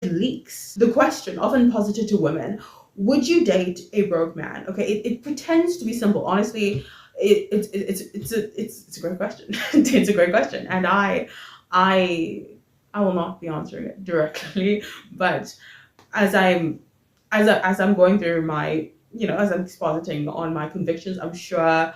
leaks the question often posited to women: would you date a broke man? Okay, it pretends to be simple. Honestly, it's a great question. It's a great question, and I will not be answering it directly, but as I'm going through my, as I'm expositing on my convictions, I'm sure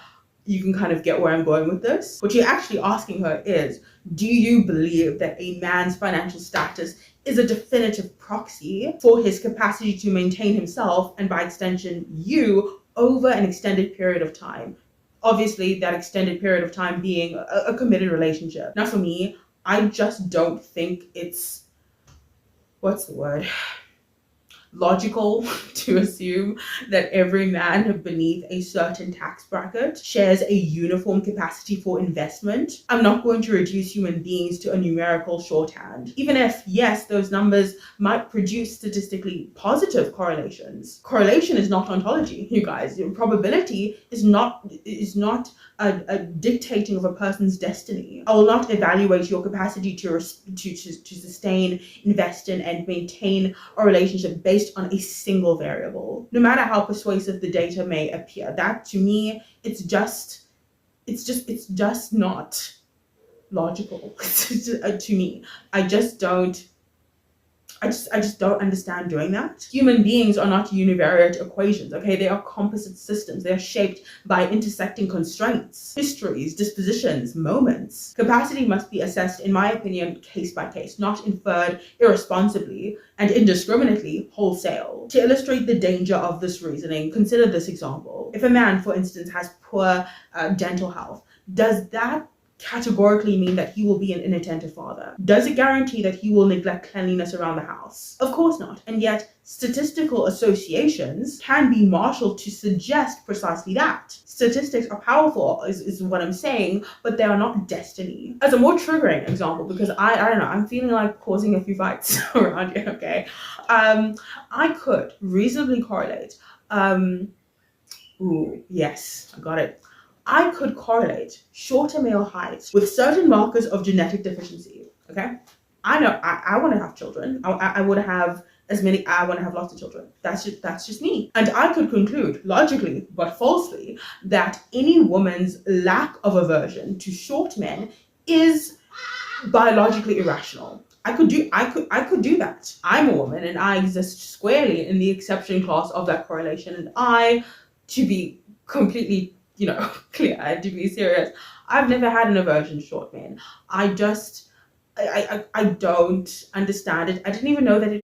you can kind of get where I'm going with this. What you're actually asking her is, do you believe that a man's financial status is a definitive proxy for his capacity to maintain himself and, by extension, you, over an extended period of time? Obviously, that extended period of time being a committed relationship. Now, for me, I just don't think it's, what's the word? Logical to assume that every man beneath a certain tax bracket shares a uniform capacity for investment. I'm not going to reduce human beings to a numerical shorthand, even if, yes, those numbers might produce statistically positive correlations. Correlation is not ontology, you guys. Probability is not a dictating of a person's destiny. I will not evaluate your capacity to sustain, invest in, and maintain a relationship based on a single variable, no matter how persuasive the data may appear. That, to me, it's just not logical. To me, I just don't understand doing that. Human beings are not univariate equations, okay? They are composite systems. They are shaped by intersecting constraints, histories, dispositions, moments. Capacity must be assessed, in my opinion, case by case, not inferred irresponsibly and indiscriminately wholesale. To illustrate the danger of this reasoning, consider this example. If a man, for instance, has poor dental health, does that categorically mean that he will be an inattentive father? Does it guarantee that he will neglect cleanliness around the house? Of course not. And yet, statistical associations can be marshaled to suggest precisely that. Statistics are powerful, is what I'm saying, but they are not destiny. As a more triggering example, because I don't know, I'm feeling like causing a few fights around here, okay? I could reasonably correlate. Ooh, yes, I got it. I could correlate shorter male heights with certain markers of genetic deficiency. Okay, I know I want to have children. I want to have I want to have lots of children. That's just me. And I could conclude logically, but falsely, that any woman's lack of aversion to short men is biologically irrational. I could do that. I'm a woman and I exist squarely in the exception class of that correlation. And to be completely, clear and to be serious, I've never had an aversion to short men. I don't understand it. I didn't even know that it